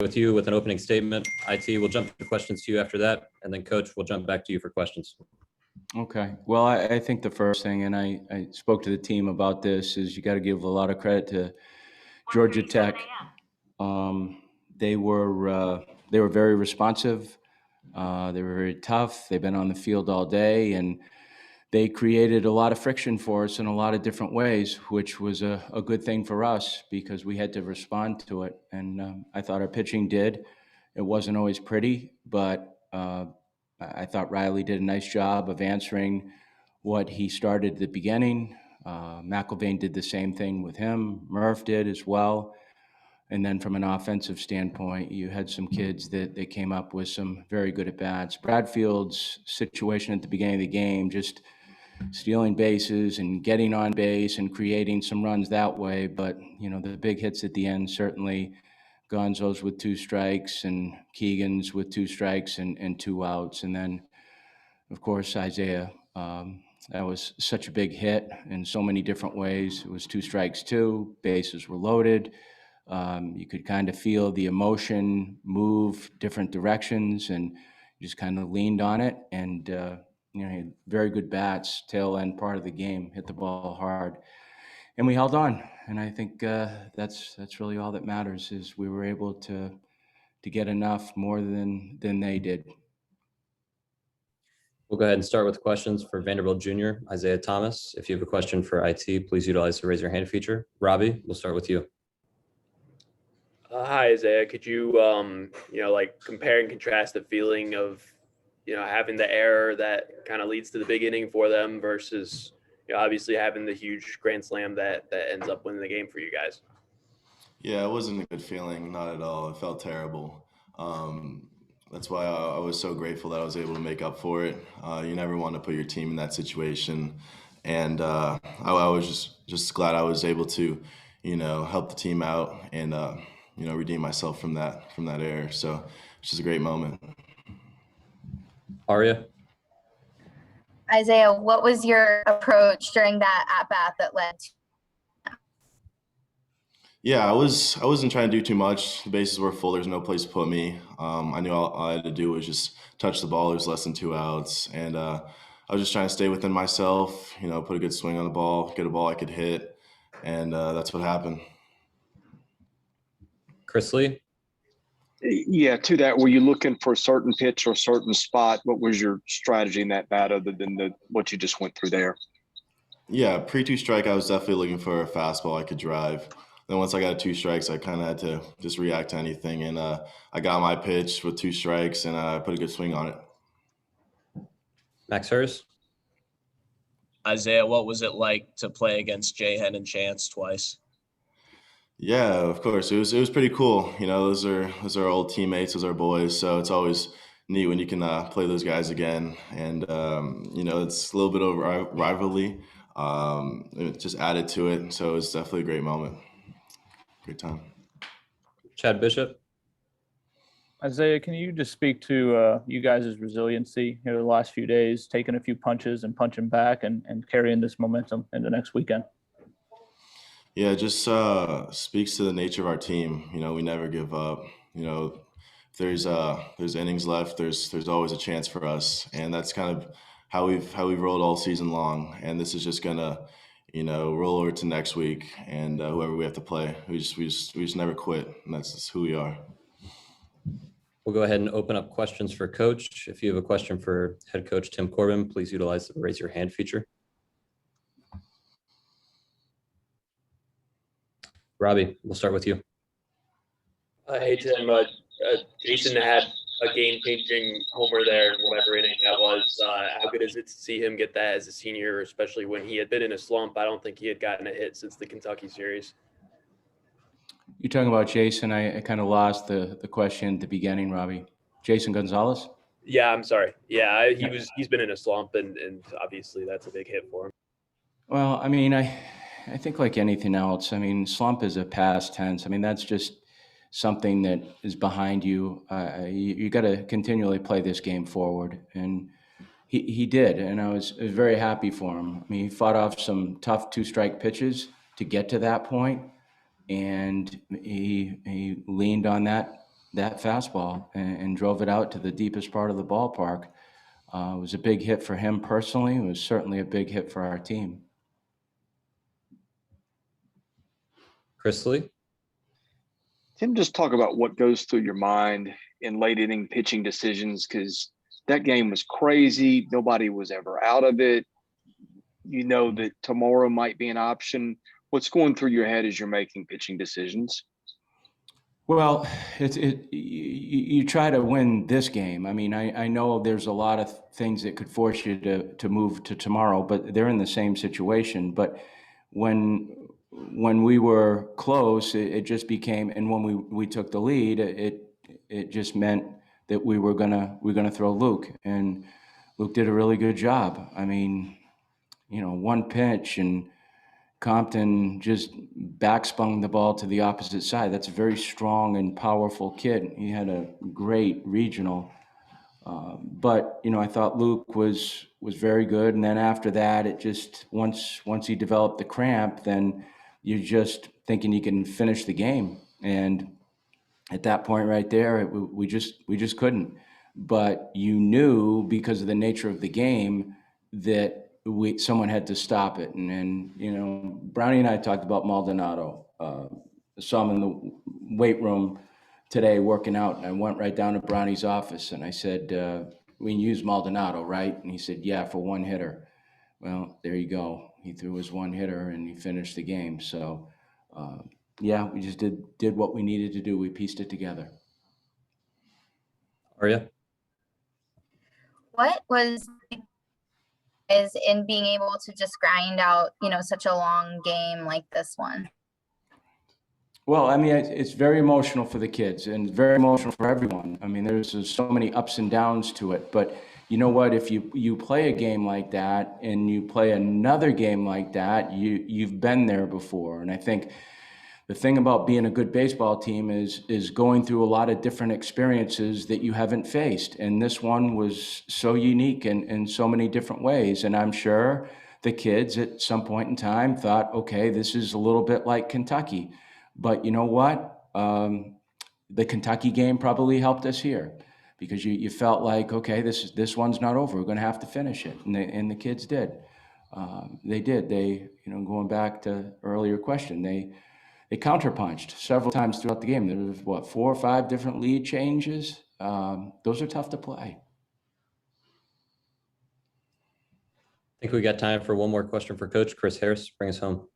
with you with an opening statement. IT will jump to questions to you after that, and then Coach will jump back to you for questions. Okay. Well, I think the first thing, and I spoke to the team about this, is you got to give a lot of credit to Georgia Tech. They were very responsive. They were very tough. They've been on the field all day, and they created a lot of friction for us in a lot of different ways, which was a good thing for us because we had to respond to it. And I thought our pitching did. It wasn't always pretty, but I thought Riley did a nice job of answering what he started at the beginning. McIlvain did the same thing with him. Murph did as well. And then from an offensive standpoint, you had some kids that they came up with some very good at-bats. Bradfield's situation at the beginning of the game, just stealing bases and getting on base and creating some runs that way. But, you know, the big hits at the end, certainly Gonzo's with 2 strikes and Keegan's with 2 strikes and 2 outs. And then, of course, Isaiah, that was such a big hit in so many different ways. It was 2 strikes, too. Bases were loaded. You could kind of feel the emotion move different directions and just kind of leaned on it. And, you know, he had very good bats, tail end part of the game, hit the ball hard. And we held on. And I think that's really all that matters is we were able to get enough more than they did. We'll go ahead and start with questions for Vanderbilt Junior, Isaiah Thomas. If you have a question for IT, please utilize the raise your hand feature. Robbie, we'll start with you. Hi, Isaiah. Could you, like compare and contrast the feeling of, having the error that kind of leads to the big inning for them versus, obviously having the huge grand slam that ends up winning the game for you guys? Yeah, it wasn't a good feeling, not at all. It felt terrible. That's why I was so grateful that I was able to make up for it. You never want to put your team in that situation. And I was just glad I was able to, help the team out and, redeem myself from that error. So it's just a great moment. Aria? Isaiah, what was your approach during that at-bat that led to? Yeah, I wasn't trying to do too much. The bases were full. There's no place to put me. I knew all I had to do was just touch the ball. There's less than 2 outs. And I was just trying to stay within myself, put a good swing on the ball, get a ball I could hit. And that's what happened. Chris Lee? Yeah, to that, were you looking for a certain pitch or a certain spot? What was your strategy in that bat other than what you just went through there? Yeah, pre-2 strike, I was definitely looking for a fastball I could drive. Then once I got 2 strikes, I kind of had to just react to anything. And I got my pitch with 2 strikes, and I put a good swing on it. Max Hers? Isaiah, what was it like to play against Jahan and Chance twice? Yeah, of course. It was pretty cool. Those are old teammates, those are boys. So it's always neat when you can play those guys again. And, it's a little bit of rivalry. It just added to it. So it's definitely a great moment. Great time. Chad Bishop? Isaiah, can you just speak to you guys' resiliency here the last few days, taking a few punches and punching back and carrying this momentum into next weekend? Yeah, it just speaks to the nature of our team. We never give up. If there's innings left, there's always a chance for us, and that's kind of how we've rolled all season long. And this is just gonna, roll over to next week, and whoever we have to play, we just never quit, and that's just who we are. We'll go ahead and open up questions for Coach. If you have a question for Head Coach Tim Corbin, please utilize the raise your hand feature. Robbie, we'll start with you. Hey, Tim. Jason had a game-changing homer there in whatever inning that was. How good is it to see him get that as a senior, especially when he had been in a slump? I don't think he had gotten a hit since the Kentucky series. You're talking about Jason. I kind of lost the question at the beginning, Robbie. Jason Gonzalez? Yeah, I'm sorry. Yeah, he's been in a slump, and obviously that's a big hit for him. Well, I mean, I think like anything else, I mean, slump is a past tense. I mean, that's just something that is behind you. You got to continually play this game forward. And he did. And I was very happy for him. I mean, he fought off some tough 2-strike pitches to get to that point. And he leaned on that that fastball and drove it out to the deepest part of the ballpark. It was a big hit for him personally. It was certainly a big hit for our team. Chris Lee. Tim, just talk about what goes through your mind in late inning pitching decisions, because that game was crazy. Nobody was ever out of it. You know that tomorrow might be an option. What's going through your head as you're making pitching decisions? Well, you try to win this game. I mean, I know there's a lot of things that could force you to move to tomorrow, but they're in the same situation. But when we were close, it just became, and when we took the lead, it just meant that we were gonna throw Luke, and Luke did a really good job. I mean, you know, one pitch and Compton just backspun the ball to the opposite side. That's a very strong and powerful kid. He had a great regional. But, you know, I thought Luke was very good. And then after that, it just, once he developed the cramp, then you're just thinking you can finish the game. And at that point right there, we just couldn't. But you knew, because of the nature of the game, that someone had to stop it. And you know, Brownie and I talked about Maldonado. Saw him in the weight room today working out, and I went right down to Brownie's office and I said, we can use Maldonado, right? And he said, yeah, for one hitter. Well, there you go. He threw his one hitter and he finished the game. So yeah, we just did what we needed to do. We pieced it together. Arya. What was is in being able to just grind out, you know, such a long game like this one? Well, I mean, it's very emotional for the kids and very emotional for everyone. I mean, there's so many ups and downs to it. But you know what? If you play a game like that and you play another game like that, you've been there before. And I think the thing about being a good baseball team is going through a lot of different experiences that you haven't faced. And this one was so unique in so many different ways. And I'm sure the kids at some point in time thought, okay, this is a little bit like Kentucky. But you know what? The Kentucky game probably helped us here, because you felt like, okay, this one's not over. We're going to have to finish it. And the kids did. They did. They, you know, going back to earlier question, they counterpunched several times throughout the game. There was, what, 4 or 5 different lead changes. Those are tough to play. I think we got time for one more question for Coach. Chris Harris, bring us home.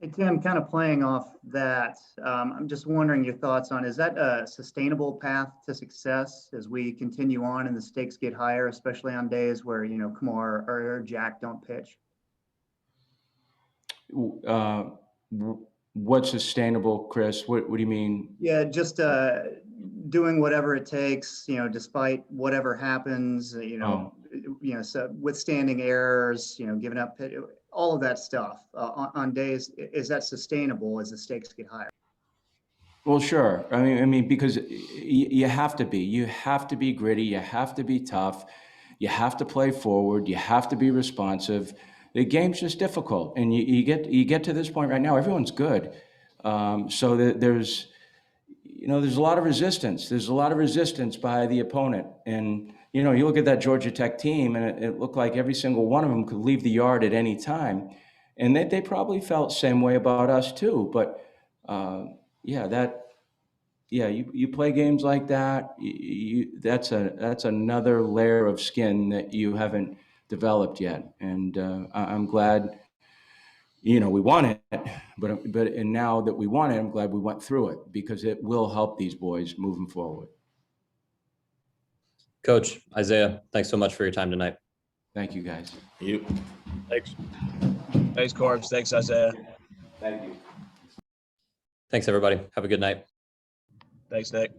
Hey, Tim, kind of playing off that, I'm just wondering your thoughts on, is that a sustainable path to success as we continue on and the stakes get higher, especially on days where, you know, Kumar or Jack don't pitch? What's sustainable, Chris? What do you mean? Yeah, just doing whatever it takes, you know, despite whatever happens, you know, so withstanding errors, you know, giving up, all of that stuff on days. Is that sustainable as the stakes get higher? Well, sure. I mean, because you have to be gritty. You have to be tough. You have to play forward. You have to be responsive. The game's just difficult, and you get to this point right now. Everyone's good, so that there's a lot of resistance. There's a lot of resistance by the opponent, and you know, you look at that Georgia Tech team, and it looked like every single one of them could leave the yard at any time, and they probably felt the same way about us too. But you play games like that. That's another layer of skin that you haven't developed yet, and I'm glad, you know, we won it, but now that we won it, I'm glad we went through it, because it will help these boys moving forward. Coach, Isaiah, thanks so much for your time tonight. Thank you, guys. You. Thanks. Thanks, Corbs. Thanks, Isaiah. Thank you. Thanks, everybody. Have a good night. Thanks, Nick.